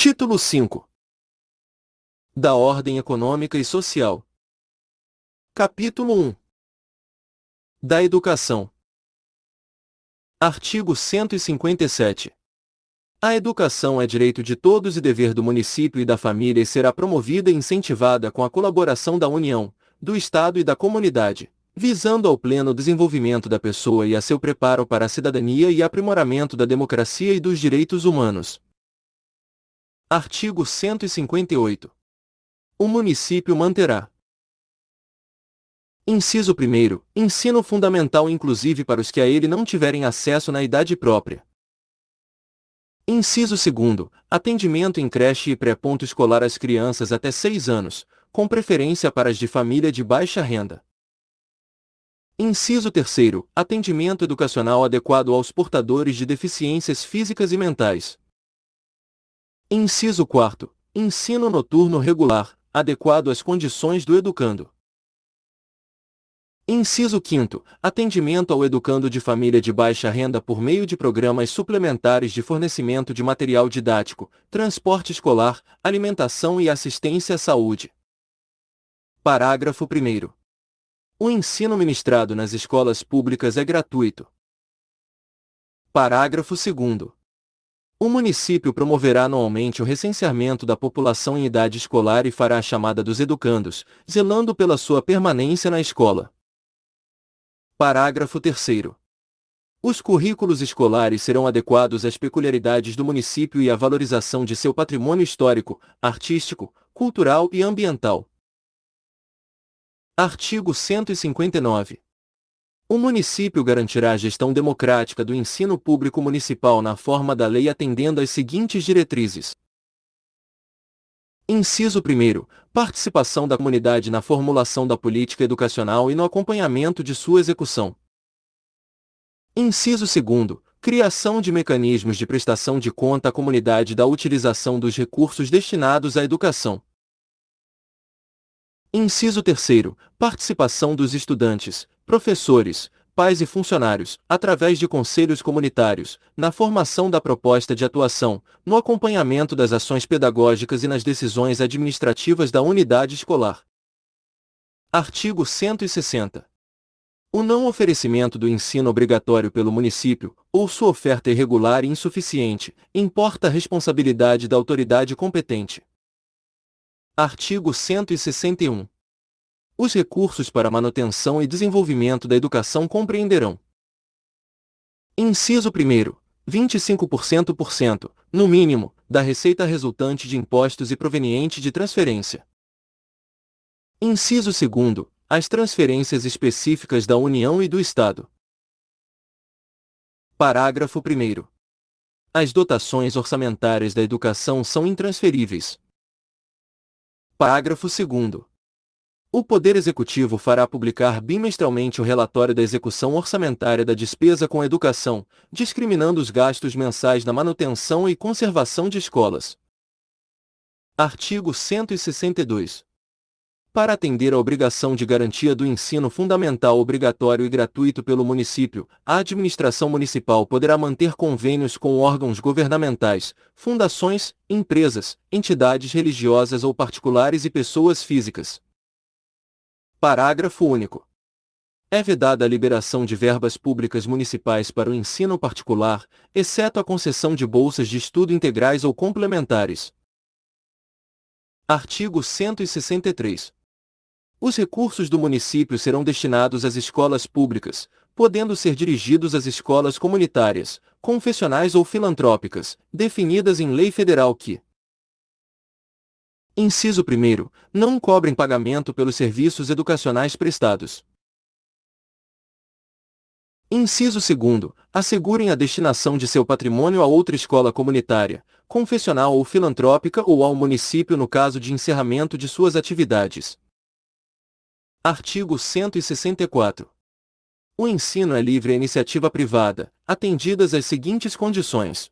Título 5. Da Ordem Econômica e Social. Capítulo 1. Da Educação. Artigo 157. A educação é direito de todos e dever do município e da família e será promovida e incentivada com a colaboração da União, do Estado e da comunidade, visando ao pleno desenvolvimento da pessoa e a seu preparo para a cidadania e aprimoramento da democracia e dos direitos humanos. Artigo 158. O município manterá: Inciso 1º, ensino fundamental inclusive para os que a ele não tiverem acesso na idade própria. Inciso 2º, atendimento em creche e pré-ponto escolar às crianças até 6 anos, com preferência para as de família de baixa renda. Inciso 3º, atendimento educacional adequado aos portadores de deficiências físicas e mentais. Inciso 4º, ensino noturno regular, adequado às condições do educando. Inciso 5º, atendimento ao educando de família de baixa renda por meio de programas suplementares de fornecimento de material didático, transporte escolar, alimentação e assistência à saúde. Parágrafo 1º. O ensino ministrado nas escolas públicas é gratuito. Parágrafo 2º. O município promoverá anualmente o recenseamento da população em idade escolar e fará a chamada dos educandos, zelando pela sua permanência na escola. Parágrafo 3º. Os currículos escolares serão adequados às peculiaridades do município e à valorização de seu patrimônio histórico, artístico, cultural e ambiental. Artigo 159. O município garantirá a gestão democrática do ensino público municipal na forma da lei atendendo às seguintes diretrizes. Inciso 1º, participação da comunidade na formulação da política educacional e no acompanhamento de sua execução. Inciso 2º, criação de mecanismos de prestação de conta à comunidade da utilização dos recursos destinados à educação. Inciso 3º, participação dos estudantes, professores, pais e funcionários, através de conselhos comunitários, na formação da proposta de atuação, no acompanhamento das ações pedagógicas e nas decisões administrativas da unidade escolar. Artigo 160. O não oferecimento do ensino obrigatório pelo município, ou sua oferta irregular e insuficiente, importa a responsabilidade da autoridade competente. Artigo 161. Os recursos para manutenção e desenvolvimento da educação compreenderão: Inciso 1º, 25%, no mínimo, da receita resultante de impostos e proveniente de transferência. Inciso 2º, as transferências específicas da União e do Estado. Parágrafo 1º. As dotações orçamentárias da educação são intransferíveis. Parágrafo 2º. O Poder Executivo fará publicar bimestralmente o relatório da execução orçamentária da despesa com educação, discriminando os gastos mensais na manutenção e conservação de escolas. Artigo 162. Para atender à obrigação de garantia do ensino fundamental obrigatório e gratuito pelo município, a administração municipal poderá manter convênios com órgãos governamentais, fundações, empresas, entidades religiosas ou particulares e pessoas físicas. Parágrafo único. É vedada a liberação de verbas públicas municipais para o ensino particular, exceto a concessão de bolsas de estudo integrais ou complementares. Artigo 163. Os recursos do município serão destinados às escolas públicas, podendo ser dirigidos às escolas comunitárias, confessionais ou filantrópicas, definidas em lei federal que: Inciso 1º, não cobrem pagamento pelos serviços educacionais prestados. Inciso 2º, assegurem a destinação de seu patrimônio a outra escola comunitária, confessional ou filantrópica ou ao município no caso de encerramento de suas atividades. Artigo 164. O ensino é livre à iniciativa privada, atendidas as seguintes condições.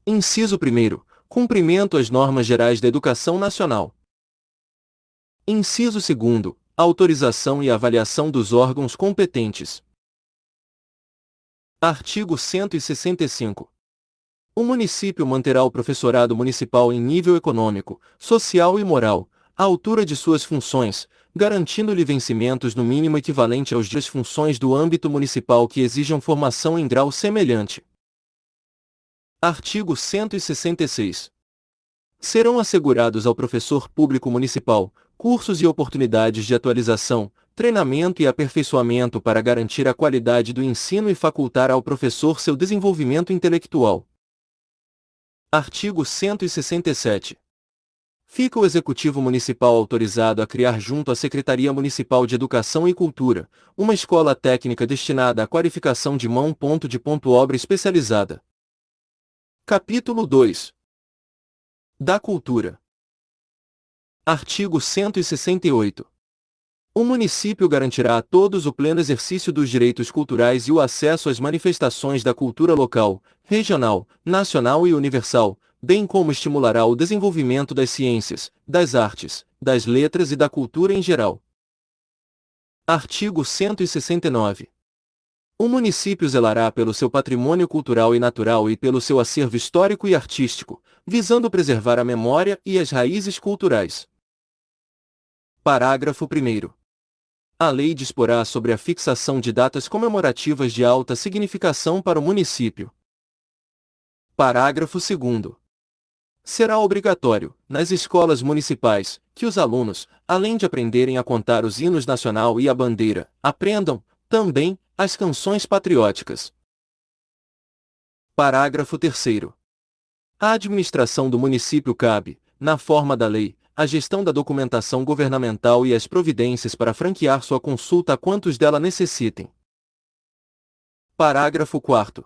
Inciso 1º, cumprimento às normas gerais da educação nacional. Inciso 2º, autorização e avaliação dos órgãos competentes. Artigo 165. O município manterá o professorado municipal em nível econômico, social e moral, à altura de suas funções, garantindo-lhe vencimentos no mínimo equivalente aos das funções do âmbito municipal que exijam formação em grau semelhante. Artigo 166. Serão assegurados ao professor público municipal cursos e oportunidades de atualização, treinamento e aperfeiçoamento para garantir a qualidade do ensino e facultar ao professor seu desenvolvimento intelectual. Artigo 167. Fica o Executivo Municipal autorizado a criar junto à Secretaria Municipal de Educação e Cultura, uma escola técnica destinada à qualificação de mão de obra especializada. Capítulo 2. Da Cultura. Artigo 168. O município garantirá a todos o pleno exercício dos direitos culturais e o acesso às manifestações da cultura local, regional, nacional e universal, bem como estimulará o desenvolvimento das ciências, das artes, das letras e da cultura em geral. Artigo 169. O município zelará pelo seu patrimônio cultural e natural e pelo seu acervo histórico e artístico, visando preservar a memória e as raízes culturais. Parágrafo 1º. A lei disporá sobre a fixação de datas comemorativas de alta significação para o município. Parágrafo 2º. Será obrigatório, nas escolas municipais, que os alunos, além de aprenderem a contar os hinos nacional e a bandeira, aprendam, também, as canções patrióticas. Parágrafo 3º. A administração do município cabe, na forma da lei, a gestão da documentação governamental e as providências para franquear sua consulta a quantos dela necessitem. Parágrafo 4º.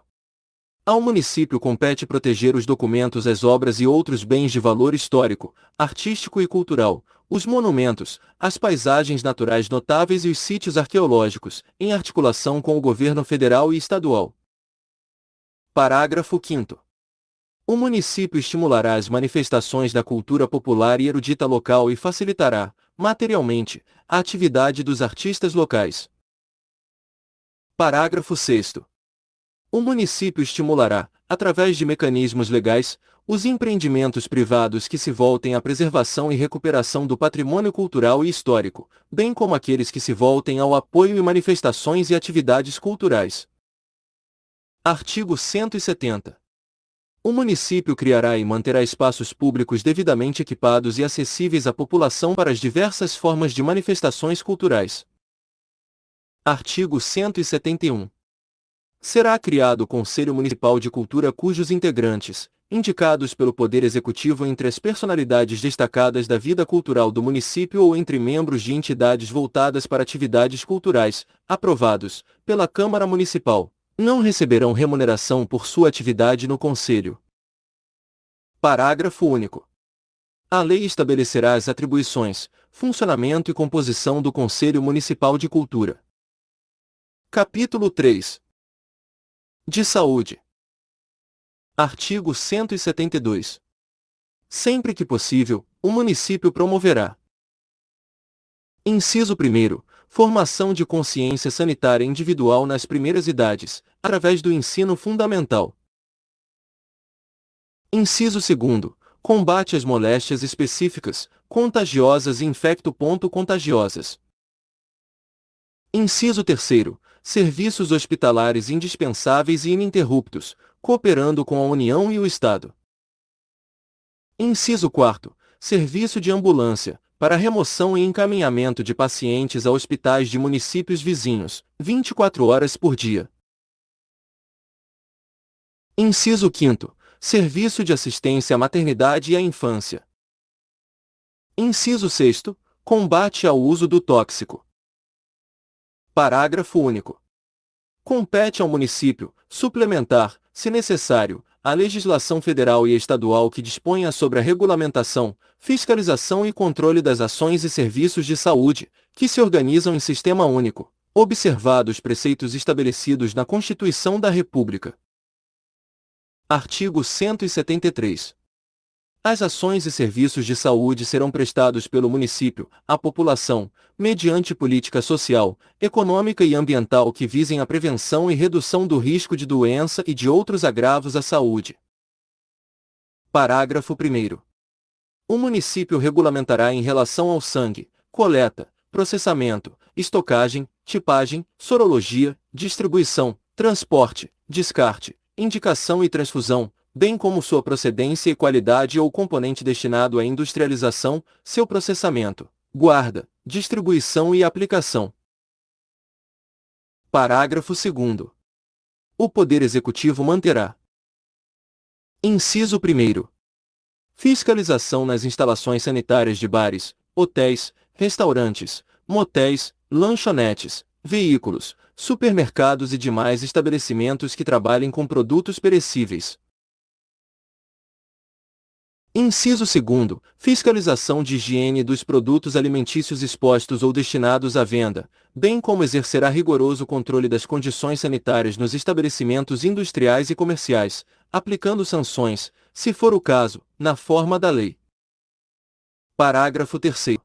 Ao município compete proteger os documentos, as obras e outros bens de valor histórico, artístico e cultural, os monumentos, as paisagens naturais notáveis e os sítios arqueológicos, em articulação com o governo federal e estadual. Parágrafo 5º. O município estimulará as manifestações da cultura popular e erudita local e facilitará, materialmente, a atividade dos artistas locais. Parágrafo 6º. O município estimulará, através de mecanismos legais, os empreendimentos privados que se voltem à preservação e recuperação do patrimônio cultural e histórico, bem como aqueles que se voltem ao apoio e manifestações e atividades culturais. Artigo 170. O município criará e manterá espaços públicos devidamente equipados e acessíveis à população para as diversas formas de manifestações culturais. Artigo 171. Será criado o Conselho Municipal de Cultura cujos integrantes, indicados pelo Poder Executivo entre as personalidades destacadas da vida cultural do município ou entre membros de entidades voltadas para atividades culturais, aprovados pela Câmara Municipal, não receberão remuneração por sua atividade no Conselho. Parágrafo único. A lei estabelecerá as atribuições, funcionamento e composição do Conselho Municipal de Cultura. Capítulo 3. De Saúde. Artigo 172. Sempre que possível, o município promoverá: Inciso 1º. Formação de consciência sanitária individual nas primeiras idades, através do ensino fundamental. Inciso 2º. Combate às moléstias específicas, contagiosas e infecto-contagiosas. Inciso 3º. Serviços hospitalares indispensáveis e ininterruptos, cooperando com a União e o Estado. Inciso 4º. Serviço de ambulância, para remoção e encaminhamento de pacientes a hospitais de municípios vizinhos, 24 horas por dia. Inciso 5º. Serviço de assistência à maternidade e à infância. Inciso 6º. Combate ao uso do tóxico. Parágrafo único. Compete ao município suplementar, se necessário, a legislação federal e estadual que disponha sobre a regulamentação, fiscalização e controle das ações e serviços de saúde, que se organizam em sistema único, observados os preceitos estabelecidos na Constituição da República. Artigo 173. As ações e serviços de saúde serão prestados pelo município à população, mediante política social, econômica e ambiental que visem a prevenção e redução do risco de doença e de outros agravos à saúde. Parágrafo 1º. O município regulamentará em relação ao sangue, coleta, processamento, estocagem, tipagem, sorologia, distribuição, transporte, descarte, indicação e transfusão, bem como sua procedência e qualidade ou componente destinado à industrialização, seu processamento, guarda, distribuição e aplicação. Parágrafo 2º. O Poder Executivo manterá. Inciso 1º. Fiscalização nas instalações sanitárias de bares, hotéis, restaurantes, motéis, lanchonetes, veículos, supermercados e demais estabelecimentos que trabalhem com produtos perecíveis. Inciso 2º. Fiscalização de higiene dos produtos alimentícios expostos ou destinados à venda, bem como exercerá rigoroso controle das condições sanitárias nos estabelecimentos industriais e comerciais, aplicando sanções, se for o caso, na forma da lei. Parágrafo 3º.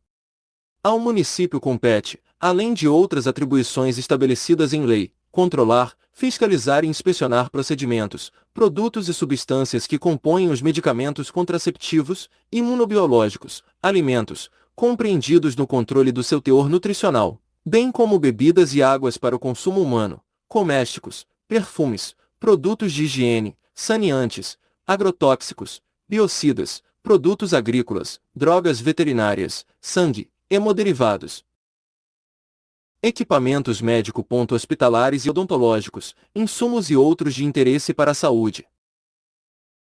Ao município compete, além de outras atribuições estabelecidas em lei, controlar, fiscalizar e inspecionar procedimentos, produtos e substâncias que compõem os medicamentos contraceptivos, imunobiológicos, alimentos, compreendidos no controle do seu teor nutricional, bem como bebidas e águas para o consumo humano, comésticos, perfumes, produtos de higiene, saneantes, agrotóxicos, biocidas, produtos agrícolas, drogas veterinárias, sangue, hemoderivados, equipamentos médico-hospitalares e odontológicos, insumos e outros de interesse para a saúde.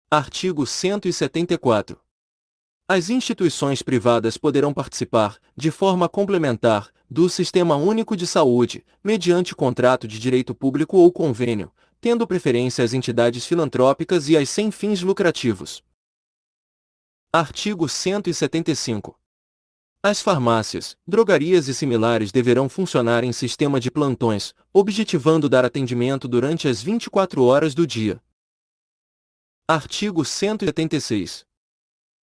Artigo 174. As instituições privadas poderão participar, de forma complementar, do Sistema Único de Saúde, mediante contrato de direito público ou convênio, tendo preferência às entidades filantrópicas e às sem fins lucrativos. Artigo 175. As farmácias, drogarias e similares deverão funcionar em sistema de plantões, objetivando dar atendimento durante as 24 horas do dia. Artigo 176.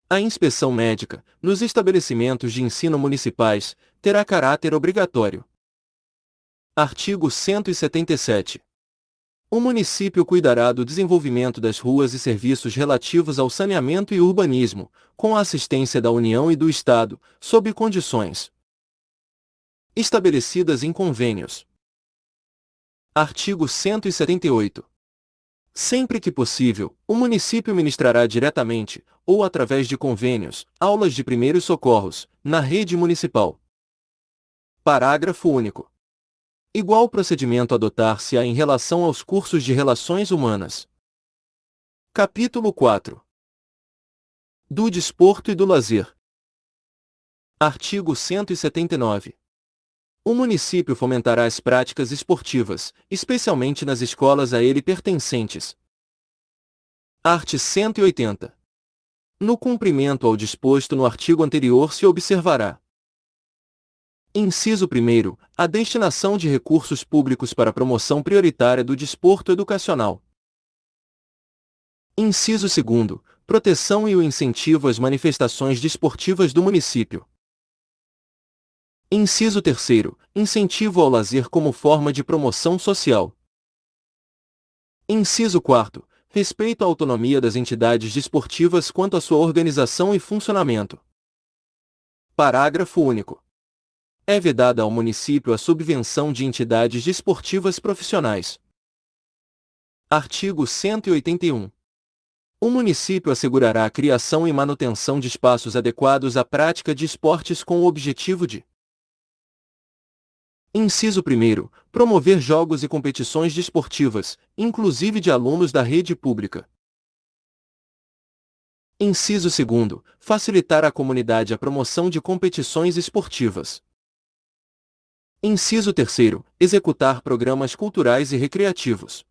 A inspeção médica, nos estabelecimentos de ensino municipais, terá caráter obrigatório. Artigo 177. O município cuidará do desenvolvimento das ruas e serviços relativos ao saneamento e urbanismo, com a assistência da União e do Estado, sob condições estabelecidas em convênios. Artigo 178. Sempre que possível, o município ministrará diretamente, ou através de convênios, aulas de primeiros socorros, na rede municipal. Parágrafo único. Igual procedimento adotar-se-á em relação aos cursos de Relações Humanas. Capítulo 4. Do desporto e do lazer. Artigo 179. O município fomentará as práticas esportivas, especialmente nas escolas a ele pertencentes. Art. 180. No cumprimento ao disposto no artigo anterior se observará: Inciso 1º, a destinação de recursos públicos para a promoção prioritária do desporto educacional. Inciso 2º, proteção e o incentivo às manifestações desportivas do município. Inciso 3º, incentivo ao lazer como forma de promoção social. Inciso 4º, respeito à autonomia das entidades desportivas quanto à sua organização e funcionamento. Parágrafo único. É vedada ao município a subvenção de entidades desportivas profissionais. Artigo 181. O município assegurará a criação e manutenção de espaços adequados à prática de esportes com o objetivo de: Inciso 1º, promover jogos e competições desportivas, inclusive de alunos da rede pública. Inciso 2º, facilitar à comunidade a promoção de competições esportivas. Inciso 3º, executar programas culturais e recreativos.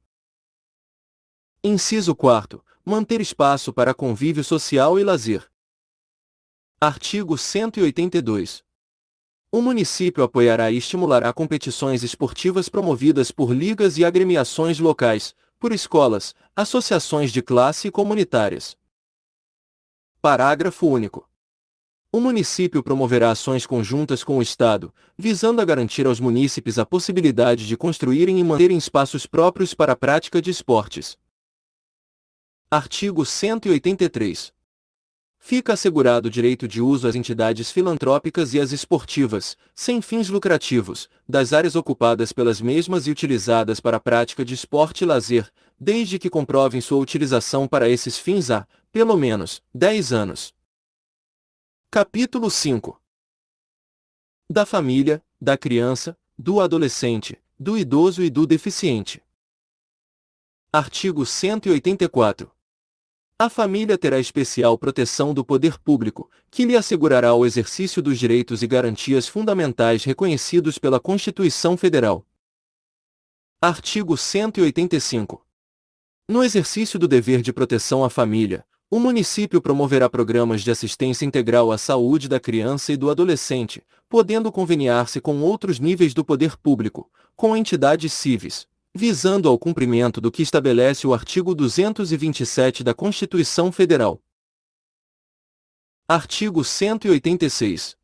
Inciso 4º, manter espaço para convívio social e lazer. Artigo 182. O município apoiará e estimulará competições esportivas promovidas por ligas e agremiações locais, por escolas, associações de classe e comunitárias. Parágrafo único. O município promoverá ações conjuntas com o Estado, visando a garantir aos munícipes a possibilidade de construírem e manterem espaços próprios para a prática de esportes. Artigo 183. Fica assegurado o direito de uso às entidades filantrópicas e às esportivas, sem fins lucrativos, das áreas ocupadas pelas mesmas e utilizadas para a prática de esporte e lazer, desde que comprovem sua utilização para esses fins há, pelo menos, 10 anos. Capítulo 5. Da família, da criança, do adolescente, do idoso e do deficiente. Artigo 184. A família terá especial proteção do poder público, que lhe assegurará o exercício dos direitos e garantias fundamentais reconhecidos pela Constituição Federal. Artigo 185. No exercício do dever de proteção à família, o município promoverá programas de assistência integral à saúde da criança e do adolescente, podendo conveniar-se com outros níveis do poder público, com entidades civis, visando ao cumprimento do que estabelece o artigo 227 da Constituição Federal. Artigo 186.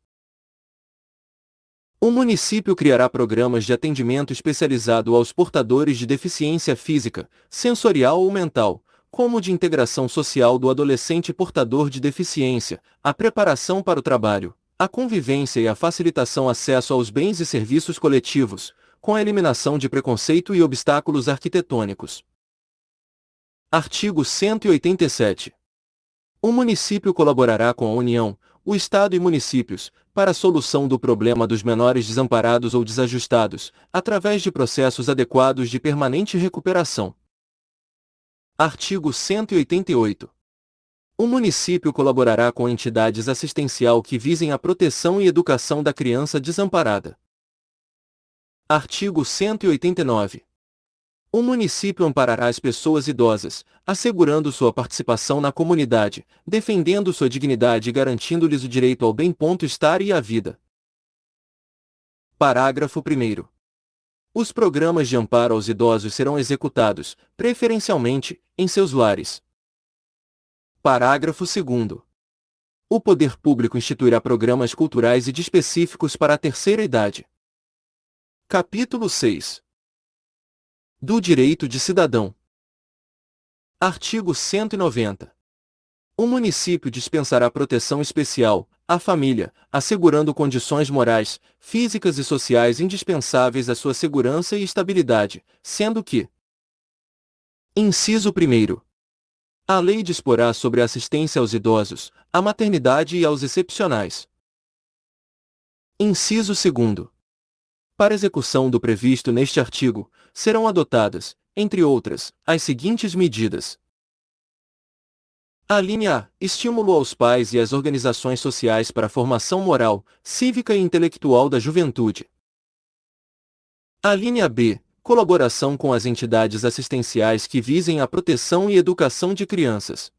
O município criará programas de atendimento especializado aos portadores de deficiência física, sensorial ou mental, como de integração social do adolescente portador de deficiência, a preparação para o trabalho, a convivência e a facilitação acesso aos bens e serviços coletivos, com a eliminação de preconceito e obstáculos arquitetônicos. Artigo 187. O município colaborará com a União, o Estado e municípios, para a solução do problema dos menores desamparados ou desajustados, através de processos adequados de permanente recuperação. Artigo 188. O município colaborará com entidades assistencial que visem a proteção e educação da criança desamparada. Artigo 189. O município amparará as pessoas idosas, assegurando sua participação na comunidade, defendendo sua dignidade e garantindo-lhes o direito ao bem-estar e à vida. Parágrafo 1º. Os programas de amparo aos idosos serão executados, preferencialmente, em seus lares. Parágrafo 2º. O poder público instituirá programas culturais e de específicos para a terceira idade. Capítulo 6. Do direito de cidadão. Artigo 190. O município dispensará proteção especial à família, assegurando condições morais, físicas e sociais indispensáveis à sua segurança e estabilidade, sendo que: Inciso 1º. A lei disporá sobre a assistência aos idosos, à maternidade e aos excepcionais. Inciso 2º. Para execução do previsto neste artigo, serão adotadas, entre outras, as seguintes medidas. Alínea A. Estímulo aos pais e às organizações sociais para a formação moral, cívica e intelectual da juventude. Alínea B. Colaboração com as entidades assistenciais que visem a proteção e educação de crianças.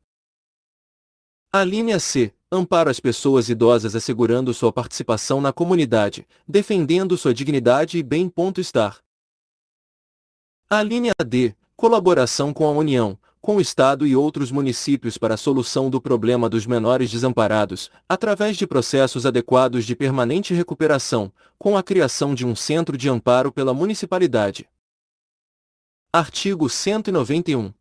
Alínea C. Amparo às pessoas idosas assegurando sua participação na comunidade, defendendo sua dignidade e bem-estar. Alínea D. Colaboração com a União, com o Estado e outros municípios para a solução do problema dos menores desamparados, através de processos adequados de permanente recuperação, com a criação de um centro de amparo pela municipalidade. Artigo 191.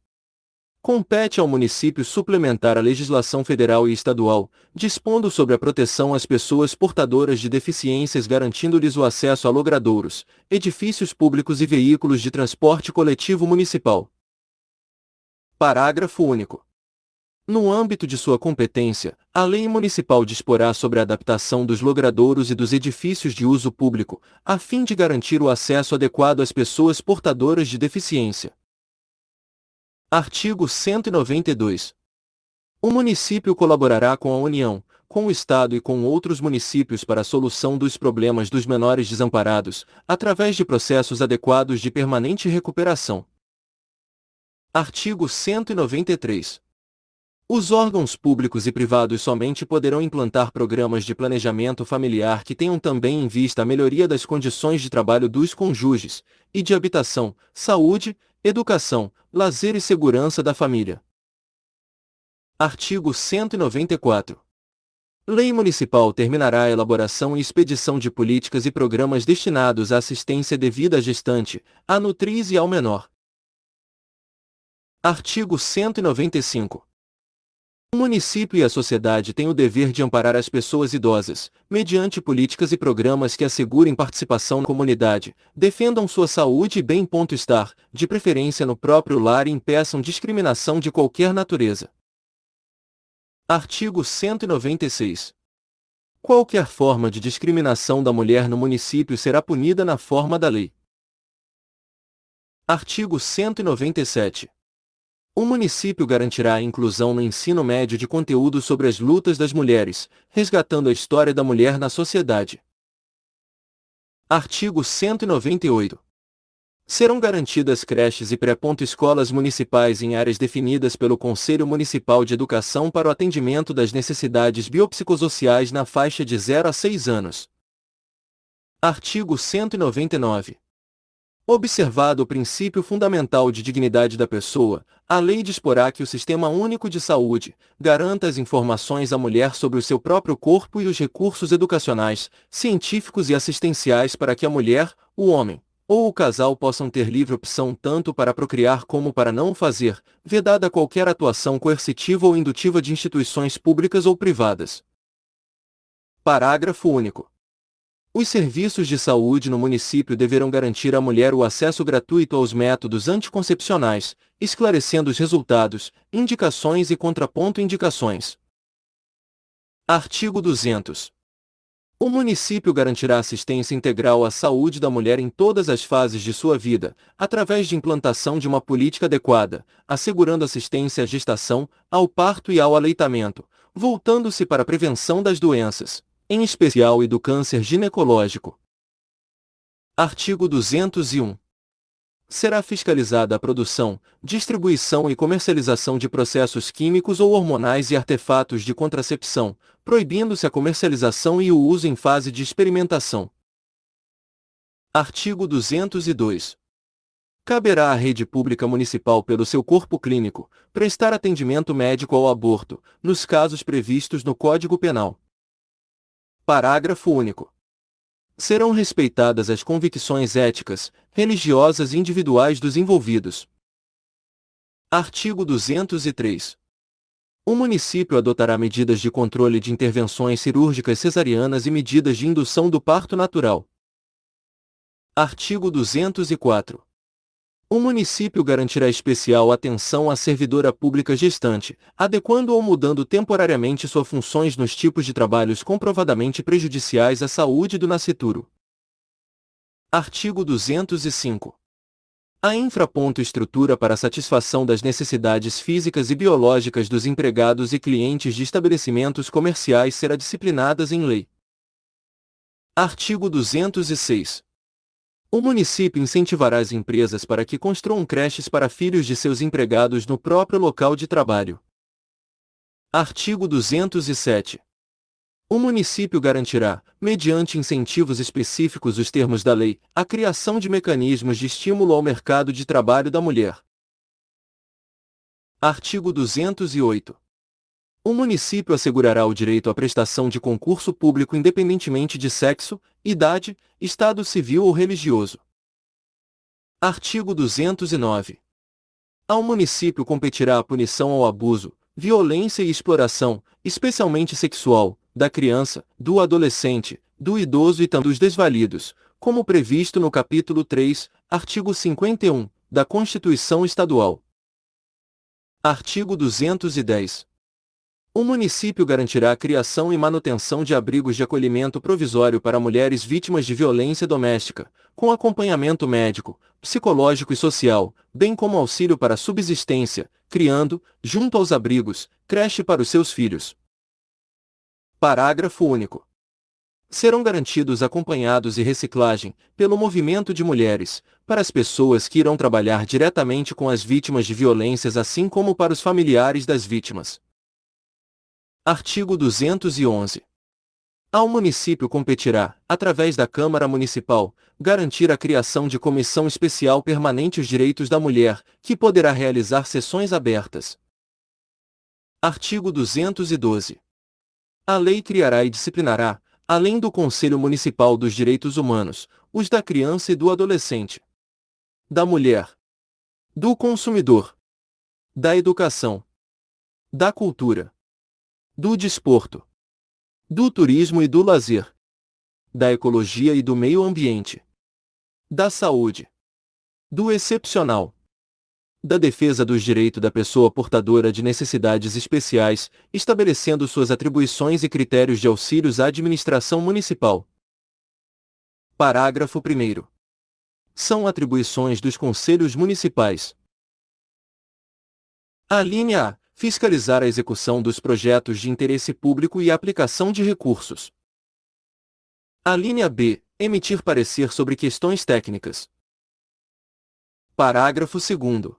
Compete ao município suplementar a legislação federal e estadual, dispondo sobre a proteção às pessoas portadoras de deficiências garantindo-lhes o acesso a logradouros, edifícios públicos e veículos de transporte coletivo municipal. Parágrafo único. No âmbito de sua competência, a lei municipal disporá sobre a adaptação dos logradouros e dos edifícios de uso público, a fim de garantir o acesso adequado às pessoas portadoras de deficiência. Artigo 192. O município colaborará com a União, com o Estado e com outros municípios para a solução dos problemas dos menores desamparados, através de processos adequados de permanente recuperação. Artigo 193. Os órgãos públicos e privados somente poderão implantar programas de planejamento familiar que tenham também em vista a melhoria das condições de trabalho dos cônjuges, e de habitação, saúde, educação, lazer e segurança da família. Artigo 194. Lei municipal terminará a elaboração e expedição de políticas e programas destinados à assistência devida à gestante, à nutriz e ao menor. Artigo 195. O município e a sociedade têm o dever de amparar as pessoas idosas, mediante políticas e programas que assegurem participação na comunidade, defendam sua saúde e bem-estar, de preferência no próprio lar e impeçam discriminação de qualquer natureza. Artigo 196. Qualquer forma de discriminação da mulher no município será punida na forma da lei. Artigo 197. O município garantirá a inclusão no ensino médio de conteúdo sobre as lutas das mulheres, resgatando a história da mulher na sociedade. Artigo 198. Serão garantidas creches e pré-escolas municipais em áreas definidas pelo Conselho Municipal de Educação para o atendimento das necessidades biopsicossociais na faixa de 0 a 6 anos. Artigo 199. Observado o princípio fundamental de dignidade da pessoa, a lei disporá que o Sistema Único de Saúde garanta as informações à mulher sobre o seu próprio corpo e os recursos educacionais, científicos e assistenciais para que a mulher, o homem ou o casal possam ter livre opção tanto para procriar como para não o fazer, vedada qualquer atuação coercitiva ou indutiva de instituições públicas ou privadas. Parágrafo único. Os serviços de saúde no município deverão garantir à mulher o acesso gratuito aos métodos anticoncepcionais, esclarecendo os resultados, indicações e contraponto-indicações. Artigo 200. O município garantirá assistência integral à saúde da mulher em todas as fases de sua vida, através de implantação de uma política adequada, assegurando assistência à gestação, ao parto e ao aleitamento, voltando-se para a prevenção das doenças, em especial e do câncer ginecológico. Artigo 201. Será fiscalizada a produção, distribuição e comercialização de processos químicos ou hormonais e artefatos de contracepção, proibindo-se a comercialização e o uso em fase de experimentação. Artigo 202. Caberá à rede pública municipal pelo seu corpo clínico, prestar atendimento médico ao aborto, nos casos previstos no Código Penal. Parágrafo único. Serão respeitadas as convicções éticas, religiosas e individuais dos envolvidos. Artigo 203. O município adotará medidas de controle de intervenções cirúrgicas cesarianas e medidas de indução do parto natural. Artigo 204. O município garantirá especial atenção à servidora pública gestante, adequando ou mudando temporariamente suas funções nos tipos de trabalhos comprovadamente prejudiciais à saúde do nascituro. Artigo 205. A infraestrutura para a satisfação das necessidades físicas e biológicas dos empregados e clientes de estabelecimentos comerciais será disciplinada em lei. Artigo 206. O município incentivará as empresas para que construam creches para filhos de seus empregados no próprio local de trabalho. Artigo 207. O município garantirá, mediante incentivos específicos os termos da lei, a criação de mecanismos de estímulo ao mercado de trabalho da mulher. Artigo 208. O município assegurará o direito à prestação de concurso público independentemente de sexo, idade, estado civil ou religioso. Artigo 209. Ao município competirá a punição ao abuso, violência e exploração, especialmente sexual, da criança, do adolescente, do idoso e também dos desvalidos, como previsto no capítulo 3, artigo 51, da Constituição Estadual. Artigo 210. O município garantirá a criação e manutenção de abrigos de acolhimento provisório para mulheres vítimas de violência doméstica, com acompanhamento médico, psicológico e social, bem como auxílio para a subsistência, criando, junto aos abrigos, creche para os seus filhos. Parágrafo único. Serão garantidos acompanhados e reciclagem, pelo movimento de mulheres, para as pessoas que irão trabalhar diretamente com as vítimas de violências assim como para os familiares das vítimas. Artigo 211. Ao município competirá, através da Câmara Municipal, garantir a criação de comissão especial permanente os direitos da mulher, que poderá realizar sessões abertas. Artigo 212. A lei criará e disciplinará, além do Conselho Municipal dos Direitos Humanos, os da criança e do adolescente, da mulher, do consumidor, da educação, da cultura, do desporto, do turismo e do lazer, da ecologia e do meio ambiente, da saúde, do excepcional, da defesa dos direitos da pessoa portadora de necessidades especiais, estabelecendo suas atribuições e critérios de auxílios à administração municipal. Parágrafo 1º. São atribuições dos conselhos municipais. A linha A. Fiscalizar a execução dos projetos de interesse público e a aplicação de recursos. A linha B. Emitir parecer sobre questões técnicas. Parágrafo 2º.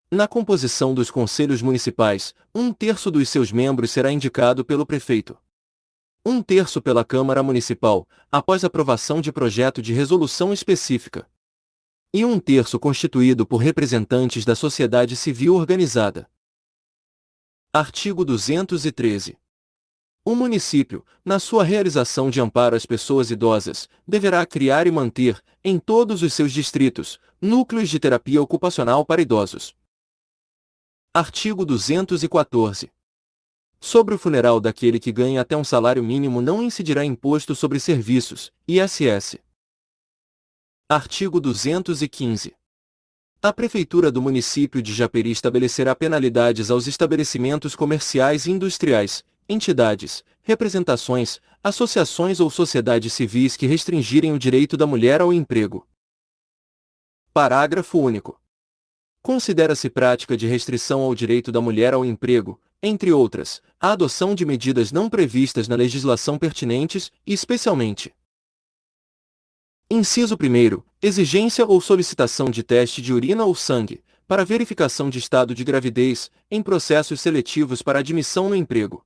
Na composição dos conselhos municipais, 1/3 dos seus membros será indicado pelo prefeito. 1/3 pela Câmara Municipal, após aprovação de projeto de resolução específica. E 1/3 constituído por representantes da sociedade civil organizada. Artigo 213. O município, na sua realização de amparo às pessoas idosas, deverá criar e manter, em todos os seus distritos, núcleos de terapia ocupacional para idosos. Artigo 214. Sobre o funeral daquele que ganha até um salário mínimo não incidirá imposto sobre serviços, ISS. Artigo 215. A Prefeitura do município de Japeri estabelecerá penalidades aos estabelecimentos comerciais e industriais, entidades, representações, associações ou sociedades civis que restringirem o direito da mulher ao emprego. Parágrafo único. Considera-se prática de restrição ao direito da mulher ao emprego, entre outras, a adoção de medidas não previstas na legislação pertinentes, e especialmente: Inciso 1º. Exigência ou solicitação de teste de urina ou sangue, para verificação de estado de gravidez, em processos seletivos para admissão no emprego.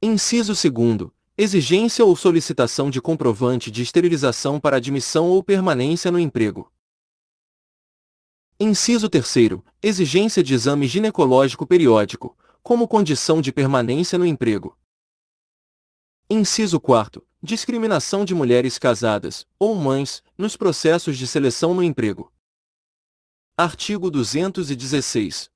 Inciso 2º. Exigência ou solicitação de comprovante de esterilização para admissão ou permanência no emprego. Inciso 3º. Exigência de exame ginecológico periódico, como condição de permanência no emprego. Inciso 4º. Discriminação de mulheres casadas, ou mães, nos processos de seleção no emprego. Artigo 216.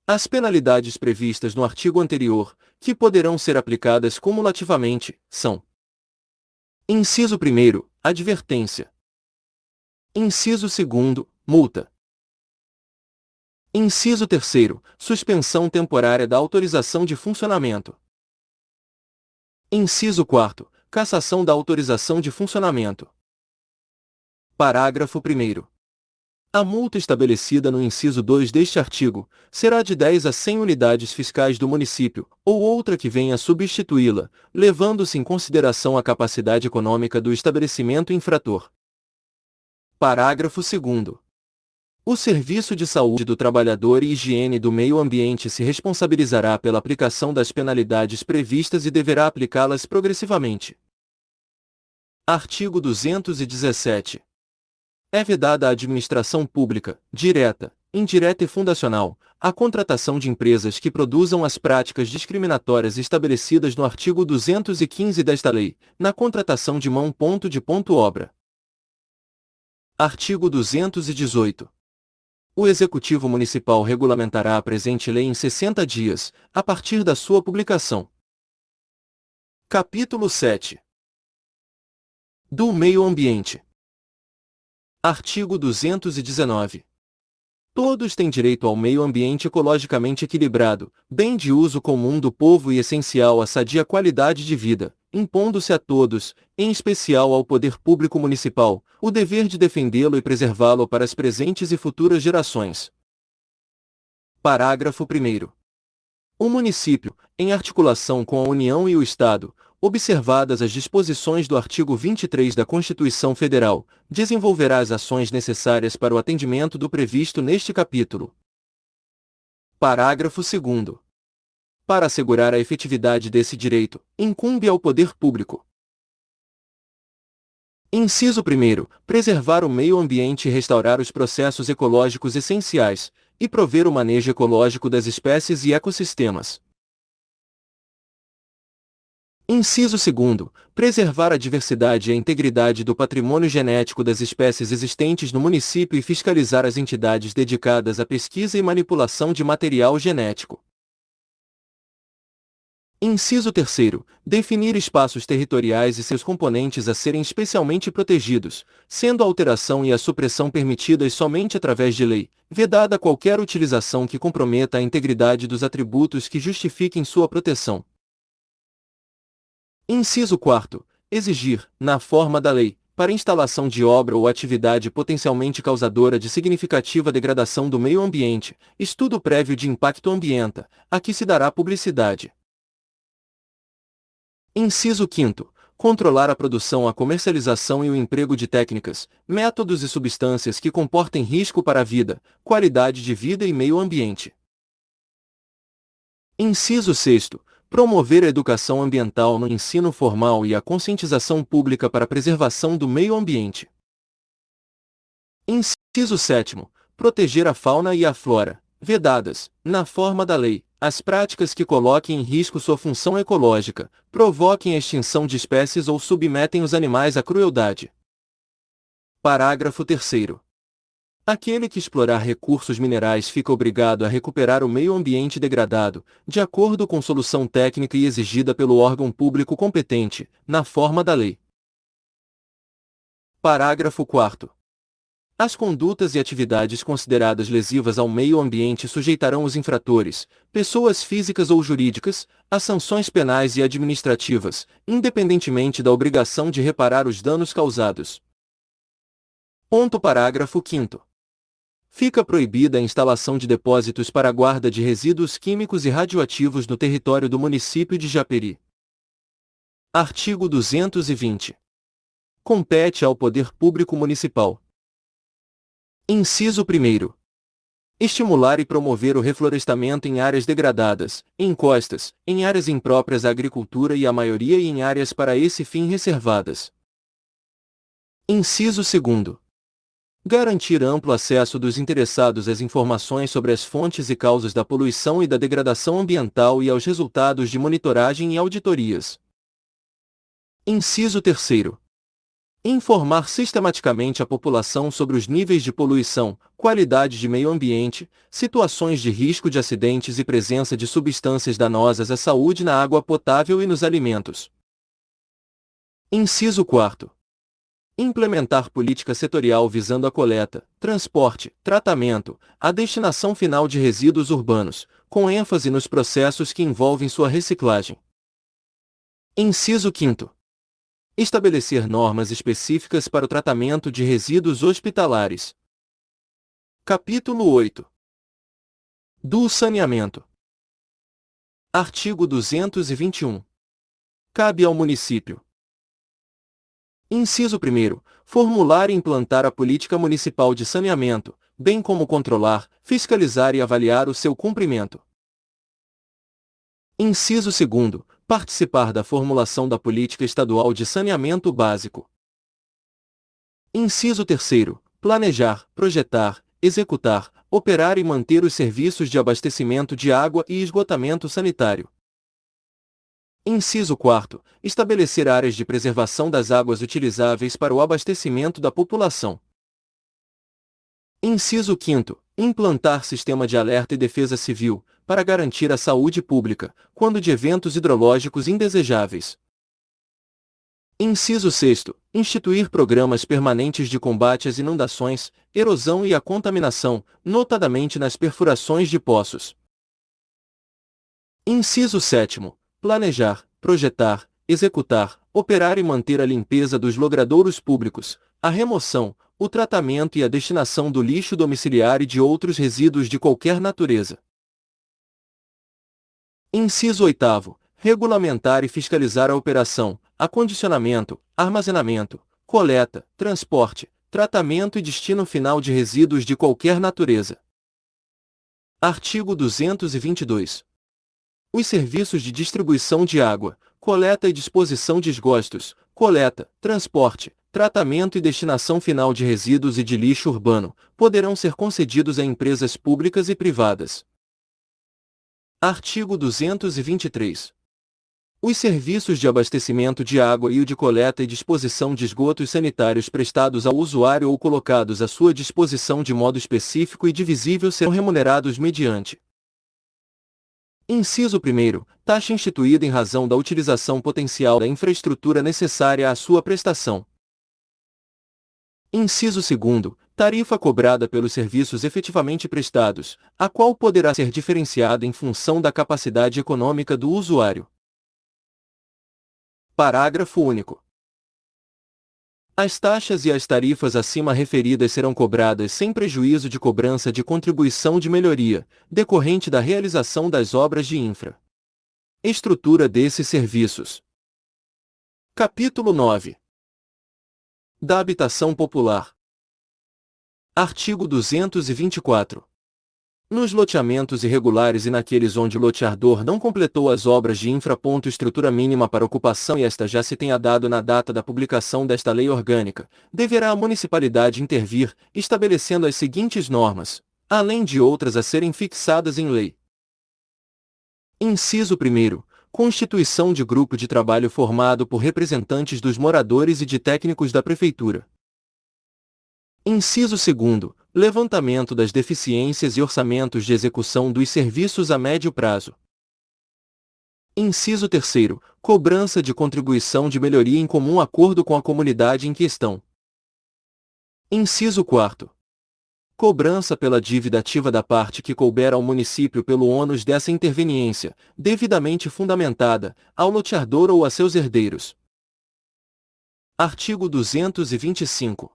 As penalidades previstas no artigo anterior, que poderão ser aplicadas cumulativamente, são: Inciso 1º. Advertência. Inciso 2º. Multa. Inciso 3º. Suspensão temporária da autorização de funcionamento. Inciso 4º. Cassação da autorização de funcionamento. Parágrafo 1º. A multa estabelecida no inciso 2 deste artigo será de 10 a 100 unidades fiscais do município, ou outra que venha a substituí-la, levando-se em consideração a capacidade econômica do estabelecimento infrator. Parágrafo 2º. O Serviço de Saúde do Trabalhador e Higiene do Meio Ambiente se responsabilizará pela aplicação das penalidades previstas e deverá aplicá-las progressivamente. Artigo 217. É vedada à administração pública, direta, indireta e fundacional, a contratação de empresas que produzam as práticas discriminatórias estabelecidas no artigo 215 desta lei, na contratação de mão de obra. Artigo 218. O Executivo Municipal regulamentará a presente lei em 60 dias, a partir da sua publicação. Capítulo 7. Do Meio Ambiente. Artigo 219. Todos têm direito ao meio ambiente ecologicamente equilibrado, bem de uso comum do povo e essencial à sadia qualidade de vida, impondo-se a todos, em especial ao poder público municipal, o dever de defendê-lo e preservá-lo para as presentes e futuras gerações. Parágrafo 1º. O município, em articulação com a União e o Estado, observadas as disposições do artigo 23 da Constituição Federal, desenvolverá as ações necessárias para o atendimento do previsto neste capítulo. Parágrafo 2º. Para assegurar a efetividade desse direito, incumbe ao poder público: Inciso 1º. Preservar o meio ambiente e restaurar os processos ecológicos essenciais, e prover o manejo ecológico das espécies e ecossistemas. Inciso 2º. Preservar a diversidade e a integridade do patrimônio genético das espécies existentes no município e fiscalizar as entidades dedicadas à pesquisa e manipulação de material genético. Inciso 3º. Definir espaços territoriais e seus componentes a serem especialmente protegidos, sendo a alteração e a supressão permitidas somente através de lei, vedada qualquer utilização que comprometa a integridade dos atributos que justifiquem sua proteção. Inciso 4º. Exigir, na forma da lei, para instalação de obra ou atividade potencialmente causadora de significativa degradação do meio ambiente, estudo prévio de impacto ambiental, a que se dará publicidade. Inciso 5º. Controlar a produção, a comercialização e o emprego de técnicas, métodos e substâncias que comportem risco para a vida, qualidade de vida e meio ambiente. Inciso 6º. Promover a educação ambiental no ensino formal e a conscientização pública para a preservação do meio ambiente. Inciso 7º. Proteger a fauna e a flora, vedadas, na forma da lei, as práticas que coloquem em risco sua função ecológica, provoquem a extinção de espécies ou submetem os animais à crueldade. Parágrafo 3º. Aquele que explorar recursos minerais fica obrigado a recuperar o meio ambiente degradado, de acordo com solução técnica e exigida pelo órgão público competente, na forma da lei. Parágrafo 4º. As condutas e atividades consideradas lesivas ao meio ambiente sujeitarão os infratores, pessoas físicas ou jurídicas, a sanções penais e administrativas, independentemente da obrigação de reparar os danos causados. Parágrafo 5º. Fica proibida a instalação de depósitos para a guarda de resíduos químicos e radioativos no território do município de Japeri. Artigo 220. Compete ao Poder Público Municipal. Inciso 1º. Estimular e promover o reflorestamento em áreas degradadas, em encostas, em áreas impróprias à agricultura e à maioria e em áreas para esse fim reservadas. Inciso 2º. Garantir amplo acesso dos interessados às informações sobre as fontes e causas da poluição e da degradação ambiental e aos resultados de monitoragem e auditorias. Inciso 3º. Informar sistematicamente a população sobre os níveis de poluição, qualidade de meio ambiente, situações de risco de acidentes e presença de substâncias danosas à saúde na água potável e nos alimentos. Inciso 4º. Implementar política setorial visando a coleta, transporte, tratamento, a destinação final de resíduos urbanos, com ênfase nos processos que envolvem sua reciclagem. Inciso 5º. Estabelecer normas específicas para o tratamento de resíduos hospitalares. Capítulo 8. Do saneamento. Artigo 221. Cabe ao município. Inciso 1º. Formular e implantar a política municipal de saneamento, bem como controlar, fiscalizar e avaliar o seu cumprimento. Inciso 2º. Participar da formulação da política estadual de saneamento básico. Inciso 3º. Planejar, projetar, executar, operar e manter os serviços de abastecimento de água e esgotamento sanitário. Inciso 4º. Estabelecer áreas de preservação das águas utilizáveis para o abastecimento da população. Inciso 5º. Implantar sistema de alerta e defesa civil, para garantir a saúde pública, quando de eventos hidrológicos indesejáveis. Inciso 6º. Instituir programas permanentes de combate às inundações, erosão e à contaminação, notadamente nas perfurações de poços. Inciso 7º. Planejar, projetar, executar, operar e manter a limpeza dos logradouros públicos, a remoção, o tratamento e a destinação do lixo domiciliar e de outros resíduos de qualquer natureza. Inciso 8º. Regulamentar e fiscalizar a operação, acondicionamento, armazenamento, coleta, transporte, tratamento e destino final de resíduos de qualquer natureza. Artigo 222. Os serviços de distribuição de água, coleta e disposição de esgostos, coleta, transporte, tratamento e destinação final de resíduos e de lixo urbano, poderão ser concedidos a empresas públicas e privadas. Artigo 223. Os serviços de abastecimento de água e o de coleta e disposição de esgotos sanitários prestados ao usuário ou colocados à sua disposição de modo específico e divisível serão remunerados mediante: Inciso 1º, taxa instituída em razão da utilização potencial da infraestrutura necessária à sua prestação. Inciso 2º, tarifa cobrada pelos serviços efetivamente prestados, a qual poderá ser diferenciada em função da capacidade econômica do usuário. Parágrafo único. As taxas e as tarifas acima referidas serão cobradas sem prejuízo de cobrança de contribuição de melhoria, decorrente da realização das obras de infra. Estrutura desses serviços. Capítulo 9. Da habitação popular. Artigo 224. Nos loteamentos irregulares e naqueles onde o loteador não completou as obras de infra. Estrutura mínima para ocupação e esta já se tenha dado na data da publicação desta lei orgânica, deverá a municipalidade intervir, estabelecendo as seguintes normas, além de outras a serem fixadas em lei. Inciso 1º. Constituição de grupo de trabalho formado por representantes dos moradores e de técnicos da Prefeitura. Inciso 2º. Levantamento das deficiências e orçamentos de execução dos serviços a médio prazo. Inciso 3º. Cobrança de contribuição de melhoria em comum acordo com a comunidade em questão. Inciso 4º. Cobrança pela dívida ativa da parte que couber ao município pelo ônus dessa interveniência, devidamente fundamentada, ao loteador ou a seus herdeiros. Artigo 225.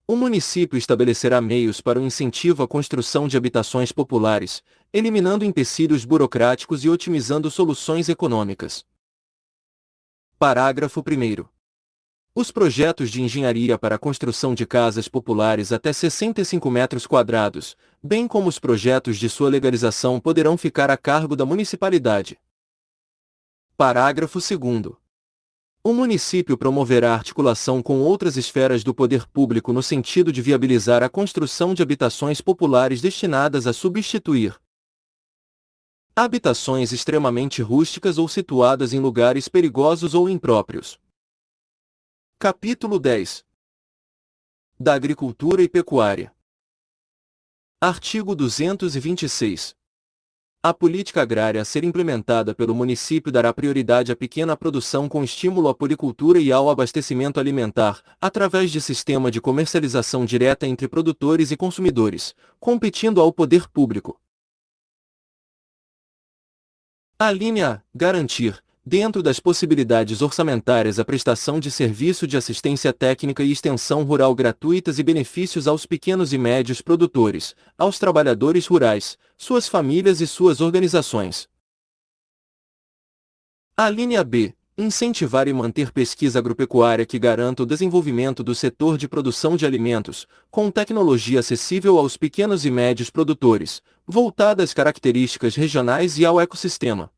O município estabelecerá meios para o incentivo à construção de habitações populares, eliminando empecilhos burocráticos e otimizando soluções econômicas. Parágrafo 1º. Os projetos de engenharia para a construção de casas populares até 65 metros quadrados, bem como os projetos de sua legalização poderão ficar a cargo da municipalidade. Parágrafo 2º. O município promoverá articulação com outras esferas do poder público no sentido de viabilizar a construção de habitações populares destinadas a substituir habitações extremamente rústicas ou situadas em lugares perigosos ou impróprios. Capítulo 10. Da Agricultura e Pecuária. Artigo 226. A política agrária a ser implementada pelo município dará prioridade à pequena produção com estímulo à policultura e ao abastecimento alimentar, através de sistema de comercialização direta entre produtores e consumidores, competindo ao poder público. A linha A. Garantir, dentro das possibilidades orçamentárias, a prestação de serviço de assistência técnica e extensão rural gratuitas e benefícios aos pequenos e médios produtores, aos trabalhadores rurais, suas famílias e suas organizações. A linha B. Incentivar e manter pesquisa agropecuária que garanta o desenvolvimento do setor de produção de alimentos, com tecnologia acessível aos pequenos e médios produtores, voltada às características regionais e ao ecossistema.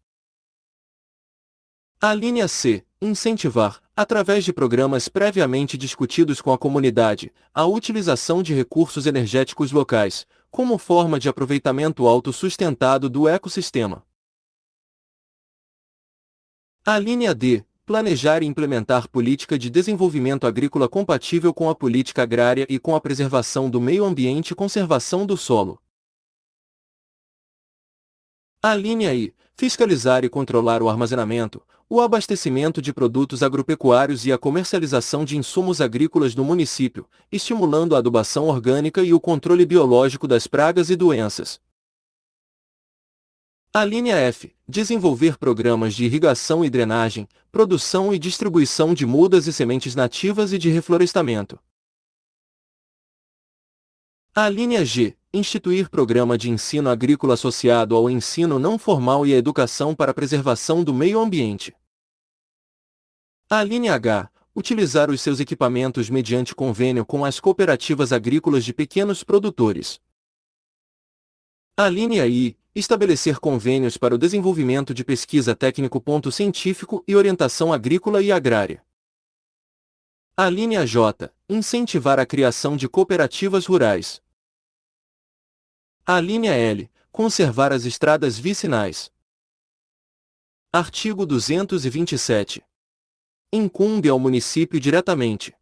A linha C. Incentivar, através de programas previamente discutidos com a comunidade, a utilização de recursos energéticos locais, como forma de aproveitamento autossustentado do ecossistema. A linha D. Planejar e implementar política de desenvolvimento agrícola compatível com a política agrária e com a preservação do meio ambiente e conservação do solo. A linha I. Fiscalizar e controlar o armazenamento, o abastecimento de produtos agropecuários e a comercialização de insumos agrícolas no município, estimulando a adubação orgânica e o controle biológico das pragas e doenças. A linha F. Desenvolver programas de irrigação e drenagem, produção e distribuição de mudas e sementes nativas e de reflorestamento. A linha G. Instituir programa de ensino agrícola associado ao ensino não formal e à educação para a preservação do meio ambiente. A linha H. Utilizar os seus equipamentos mediante convênio com as cooperativas agrícolas de pequenos produtores. A linha I. Estabelecer convênios para o desenvolvimento de pesquisa técnico-científico e orientação agrícola e agrária. A linha J. Incentivar a criação de cooperativas rurais. A linha L. Conservar as estradas vicinais. Artigo 227. Incumbe ao município diretamente.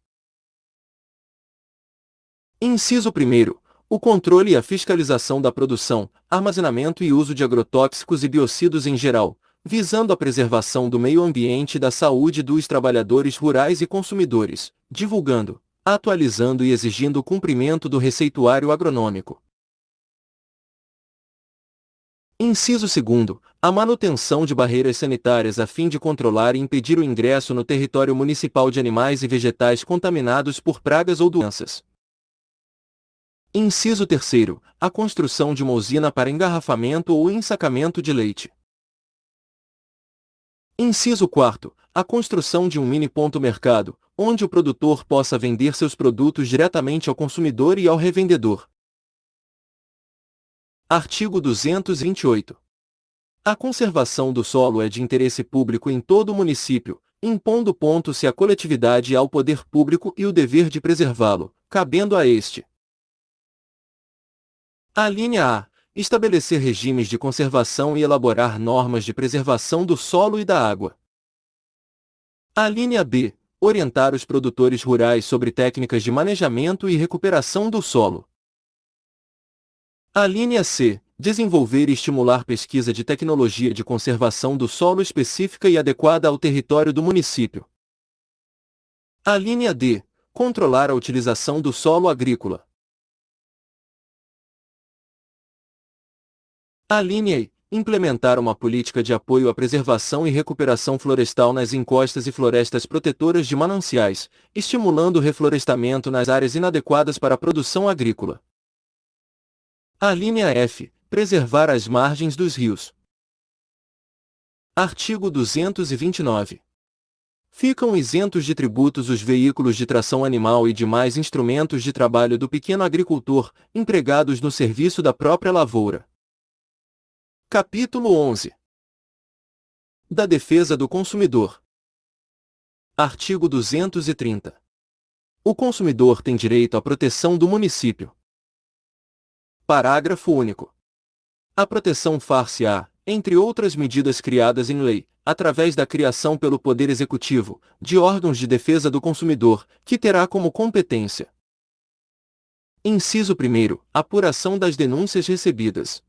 Inciso 1º. O controle e a fiscalização da produção, armazenamento e uso de agrotóxicos e biocidas em geral, visando a preservação do meio ambiente e da saúde dos trabalhadores rurais e consumidores, divulgando, atualizando e exigindo o cumprimento do receituário agronômico. Inciso 2º. A manutenção de barreiras sanitárias a fim de controlar e impedir o ingresso no território municipal de animais e vegetais contaminados por pragas ou doenças. Inciso 3º. A construção de uma usina para engarrafamento ou ensacamento de leite. Inciso 4º. A construção de um mini ponto mercado, onde o produtor possa vender seus produtos diretamente ao consumidor e ao revendedor. Artigo 228. A conservação do solo é de interesse público em todo o município, impondo ponto-se à coletividade e ao poder público e o dever de preservá-lo, cabendo a este. A linha A. Estabelecer regimes de conservação e elaborar normas de preservação do solo e da água. A linha B. Orientar os produtores rurais sobre técnicas de manejamento e recuperação do solo. A linha C. Desenvolver e estimular pesquisa de tecnologia de conservação do solo específica e adequada ao território do município. A linha D. Controlar a utilização do solo agrícola. A linha E. Implementar uma política de apoio à preservação e recuperação florestal nas encostas e florestas protetoras de mananciais, estimulando o reflorestamento nas áreas inadequadas para a produção agrícola. A linha F. Preservar as margens dos rios. Artigo 229. Ficam isentos de tributos os veículos de tração animal e demais instrumentos de trabalho do pequeno agricultor, empregados no serviço da própria lavoura. Capítulo 11. Da defesa do consumidor. Artigo 230. O consumidor tem direito à proteção do município. Parágrafo único. A proteção far-se-á, entre outras medidas criadas em lei, através da criação pelo Poder Executivo, de órgãos de defesa do consumidor, que terá como competência. Inciso 1º. Apuração das denúncias recebidas.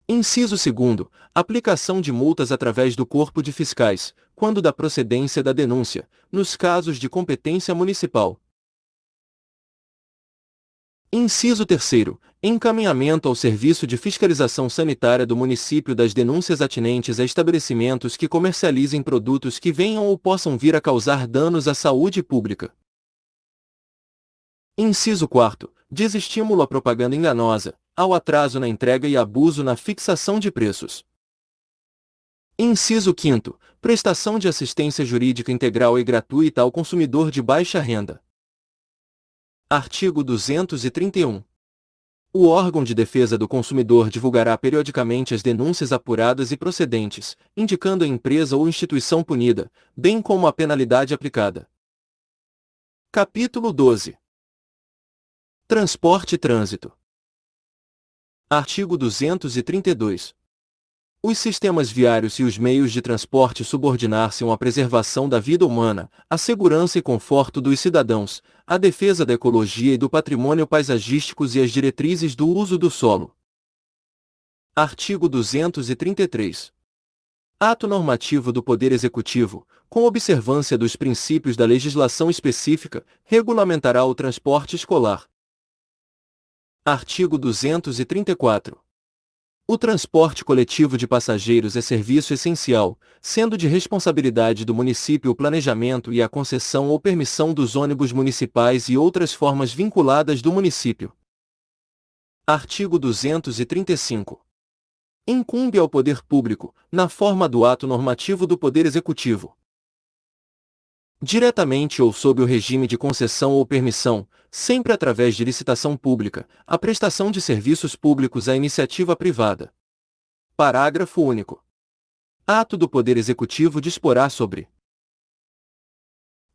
Inciso 2º. Aplicação de multas através do Corpo de Fiscais, quando da procedência da denúncia, nos casos de competência municipal. Inciso 3º. Encaminhamento ao Serviço de Fiscalização Sanitária do município das denúncias atinentes a estabelecimentos que comercializem produtos que venham ou possam vir a causar danos à saúde pública. Inciso 4º. Desestímulo à propaganda enganosa, ao atraso na entrega e abuso na fixação de preços. Inciso 5º. Prestação de assistência jurídica integral e gratuita ao consumidor de baixa renda. Artigo 231. O órgão de defesa do consumidor divulgará periodicamente as denúncias apuradas e procedentes, indicando a empresa ou instituição punida, bem como a penalidade aplicada. Capítulo 12. Transporte e trânsito. Artigo 232. Os sistemas viários e os meios de transporte subordinar-se à preservação da vida humana, à segurança e conforto dos cidadãos, à defesa da ecologia e do patrimônio paisagísticos e às diretrizes do uso do solo. Artigo 233. Ato normativo do Poder Executivo, com observância dos princípios da legislação específica, regulamentará o transporte escolar. Artigo 234. O transporte coletivo de passageiros é serviço essencial, sendo de responsabilidade do município o planejamento e a concessão ou permissão dos ônibus municipais e outras formas vinculadas do município. Artigo 235. Incumbe ao poder público, na forma do ato normativo do Poder Executivo, diretamente ou sob o regime de concessão ou permissão, sempre através de licitação pública, a prestação de serviços públicos à iniciativa privada. Parágrafo único. Ato do Poder Executivo disporá sobre: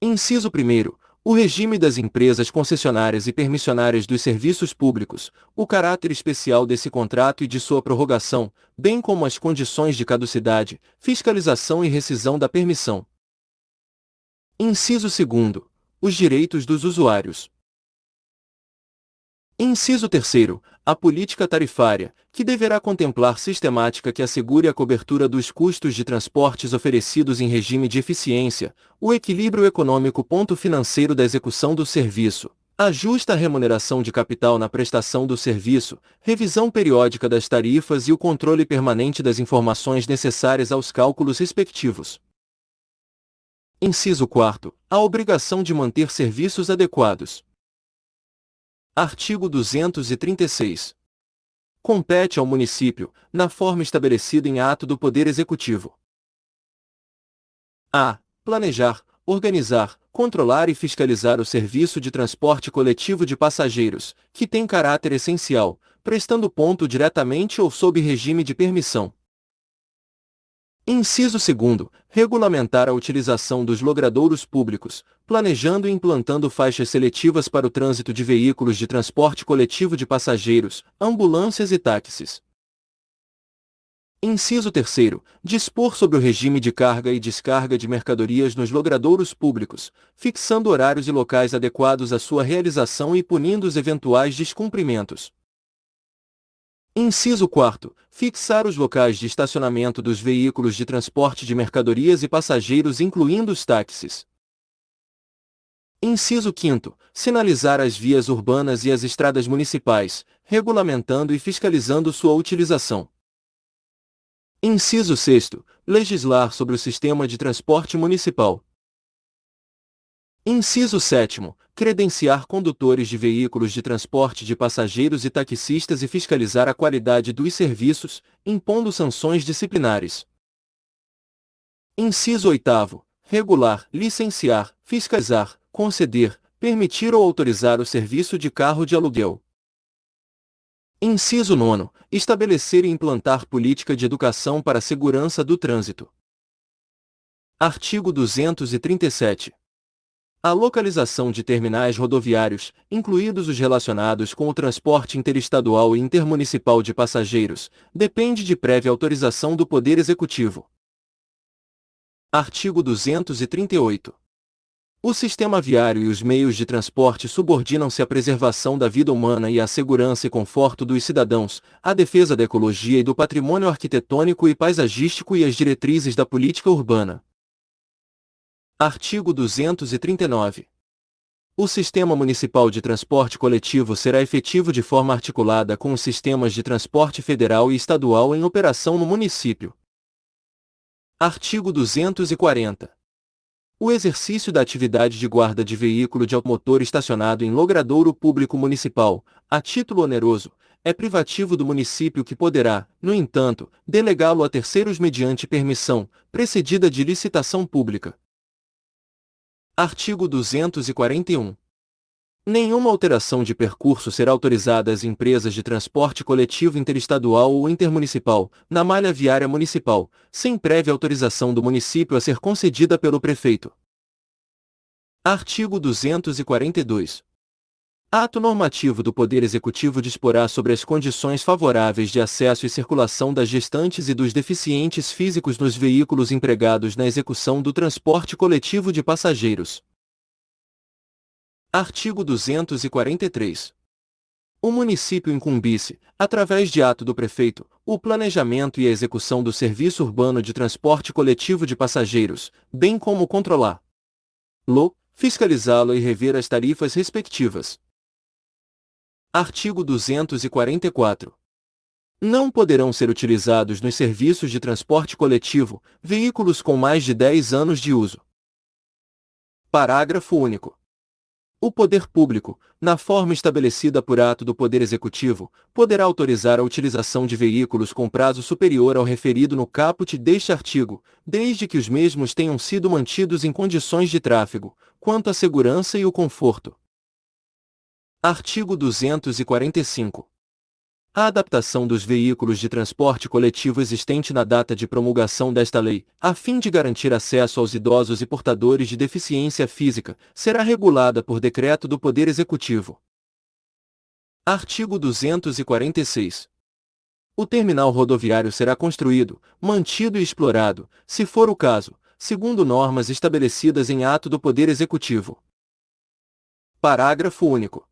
Inciso 1º. O regime das empresas concessionárias e permissionárias dos serviços públicos, o caráter especial desse contrato e de sua prorrogação, bem como as condições de caducidade, fiscalização e rescisão da permissão. Inciso 2º. Os direitos dos usuários. Inciso 3º. A política tarifária, que deverá contemplar sistemática que assegure a cobertura dos custos de transportes oferecidos em regime de eficiência, o equilíbrio econômico-financeiro da execução do serviço, a justa remuneração de capital na prestação do serviço, revisão periódica das tarifas e o controle permanente das informações necessárias aos cálculos respectivos. Inciso 4º. A obrigação de manter serviços adequados. Artigo 236. Compete ao município, na forma estabelecida em ato do Poder Executivo, a. Planejar, organizar, controlar e fiscalizar o serviço de transporte coletivo de passageiros, que tem caráter essencial, prestando ponto diretamente ou sob regime de permissão. Inciso 2º. Regulamentar a utilização dos logradouros públicos, planejando e implantando faixas seletivas para o trânsito de veículos de transporte coletivo de passageiros, ambulâncias e táxis. Inciso 3º. Dispor sobre o regime de carga e descarga de mercadorias nos logradouros públicos, fixando horários e locais adequados à sua realização e punindo os eventuais descumprimentos. Inciso 4º. Fixar os locais de estacionamento dos veículos de transporte de mercadorias e passageiros, incluindo os táxis. Inciso 5º. Sinalizar as vias urbanas e as estradas municipais, regulamentando e fiscalizando sua utilização. Inciso 6º. Legislar sobre o sistema de transporte municipal. Inciso 7º. Credenciar condutores de veículos de transporte de passageiros e taxistas e fiscalizar a qualidade dos serviços, impondo sanções disciplinares. Inciso 8º. Regular, licenciar, fiscalizar, conceder, permitir ou autorizar o serviço de carro de aluguel. Inciso 9º. Estabelecer e implantar política de educação para a segurança do trânsito. Artigo 237. A localização de terminais rodoviários, incluídos os relacionados com o transporte interestadual e intermunicipal de passageiros, depende de prévia autorização do Poder Executivo. Artigo 238. O sistema viário e os meios de transporte subordinam-se à preservação da vida humana e à segurança e conforto dos cidadãos, à defesa da ecologia e do patrimônio arquitetônico e paisagístico e às diretrizes da política urbana. Artigo 239. O Sistema Municipal de Transporte Coletivo será efetivo de forma articulada com os sistemas de transporte federal e estadual em operação no município. Artigo 240. O exercício da atividade de guarda de veículo de automotor estacionado em logradouro público municipal, a título oneroso, é privativo do município, que poderá, no entanto, delegá-lo a terceiros mediante permissão, precedida de licitação pública. Artigo 241. Nenhuma alteração de percurso será autorizada às empresas de transporte coletivo interestadual ou intermunicipal, na malha viária municipal, sem prévia autorização do município a ser concedida pelo prefeito. Artigo 242. Ato normativo do Poder Executivo disporá sobre as condições favoráveis de acesso e circulação das gestantes e dos deficientes físicos nos veículos empregados na execução do transporte coletivo de passageiros. Artigo 243. O município incumbisse, através de ato do prefeito, o planejamento e a execução do serviço urbano de transporte coletivo de passageiros, bem como controlá-lo, fiscalizá-lo e rever as tarifas respectivas. Artigo 244. Não poderão ser utilizados nos serviços de transporte coletivo veículos com mais de 10 anos de uso. Parágrafo único. O poder público, na forma estabelecida por ato do Poder Executivo, poderá autorizar a utilização de veículos com prazo superior ao referido no caput deste artigo, desde que os mesmos tenham sido mantidos em condições de tráfego, quanto à segurança e o conforto. Artigo 245. a adaptação dos veículos de transporte coletivo existente na data de promulgação desta lei, a fim de garantir acesso aos idosos e portadores de deficiência física, será regulada por decreto do Poder Executivo. Artigo 246. O terminal rodoviário será construído, mantido e explorado, se for o caso, segundo normas estabelecidas em ato do Poder Executivo. Parágrafo único.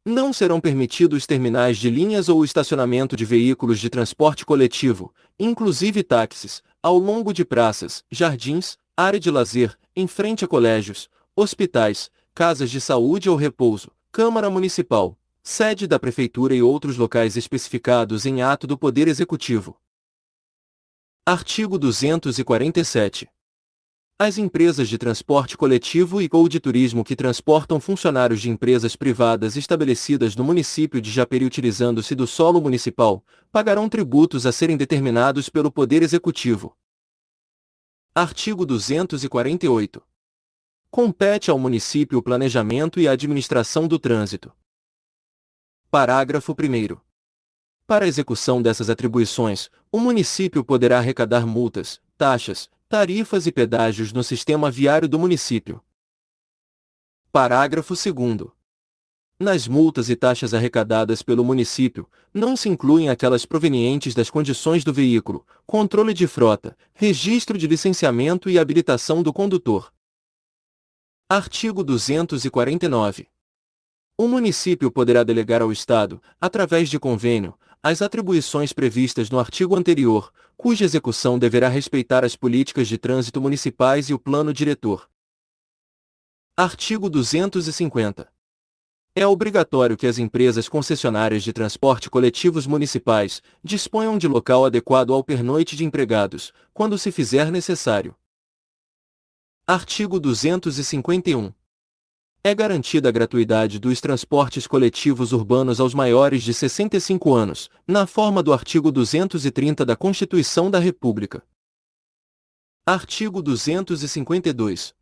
Não serão permitidos terminais de linhas ou estacionamento de veículos de transporte coletivo, inclusive táxis, ao longo de praças, jardins, área de lazer, em frente a colégios, hospitais, casas de saúde ou repouso, Câmara Municipal, sede da Prefeitura e outros locais especificados em ato do Poder Executivo. Artigo 247. As empresas de transporte coletivo ou de turismo que transportam funcionários de empresas privadas estabelecidas no município de Japeri utilizando-se do solo municipal, pagarão tributos a serem determinados pelo Poder Executivo. Artigo 248. Compete ao município o planejamento e a administração do trânsito. Parágrafo 1º. Para a execução dessas atribuições, o município poderá arrecadar multas, taxas, tarifas e pedágios no sistema viário do município. Parágrafo 2º. Nas multas e taxas arrecadadas pelo município, não se incluem aquelas provenientes das condições do veículo, controle de frota, registro de licenciamento e habilitação do condutor. Artigo 249. O município poderá delegar ao Estado, através de convênio, as atribuições previstas no artigo anterior, cuja execução deverá respeitar as políticas de trânsito municipais e o plano diretor. Artigo 250. É obrigatório que as empresas concessionárias de transporte coletivos municipais disponham de local adequado ao pernoite de empregados, quando se fizer necessário. Artigo 251. É garantida a gratuidade dos transportes coletivos urbanos aos maiores de 65 anos, na forma do artigo 230 da Constituição da República. Artigo 252.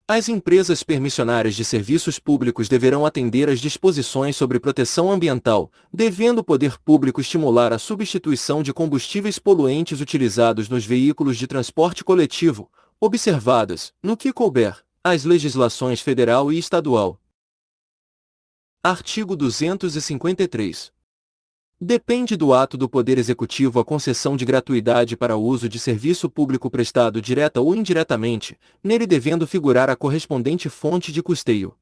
As empresas permissionárias de serviços públicos deverão atender às disposições sobre proteção ambiental, devendo o poder público estimular a substituição de combustíveis poluentes utilizados nos veículos de transporte coletivo, observadas, no que couber, as legislações federal e estadual. Artigo 253. Depende do ato do Poder Executivo a concessão de gratuidade para o uso de serviço público prestado direta ou indiretamente, nele devendo figurar a correspondente fonte de custeio.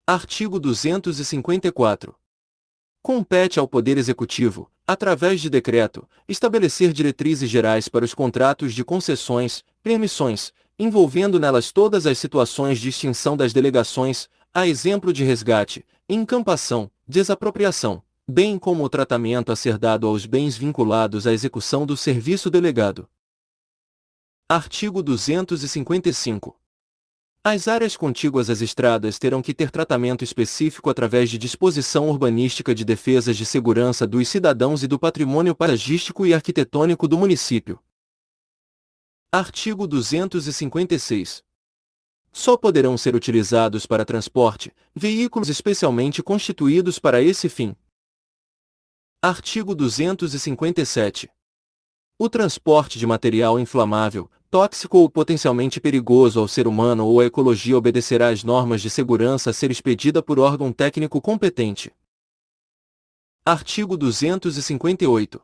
Artigo 254. Compete ao Poder Executivo, através de decreto, estabelecer diretrizes gerais para os contratos de concessões, permissões, envolvendo nelas todas as situações de extinção das delegações, a exemplo de resgate, encampação, desapropriação, bem como o tratamento a ser dado aos bens vinculados à execução do serviço delegado. Artigo 255. As áreas contíguas às estradas terão que ter tratamento específico através de disposição urbanística de defesas de segurança dos cidadãos e do patrimônio paisagístico e arquitetônico do município. Artigo 256. Só poderão ser utilizados para transporte veículos especialmente constituídos para esse fim. Artigo 257. O transporte de material inflamável, tóxico ou potencialmente perigoso ao ser humano ou à ecologia obedecerá às normas de segurança a ser expedida por órgão técnico competente. Artigo 258.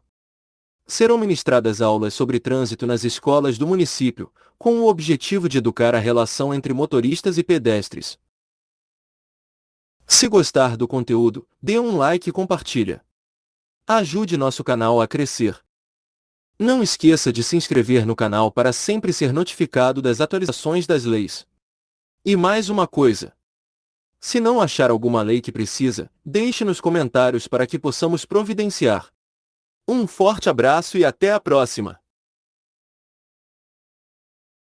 Serão ministradas aulas sobre trânsito nas escolas do município, com o objetivo de educar a relação entre motoristas e pedestres. Se gostar do conteúdo, dê um like e compartilha. Ajude nosso canal a crescer. Não esqueça de se inscrever no canal para sempre ser notificado das atualizações das leis. E mais uma coisa. Se não achar alguma lei que precisa, deixe nos comentários para que possamos providenciar. Um forte abraço e até a próxima!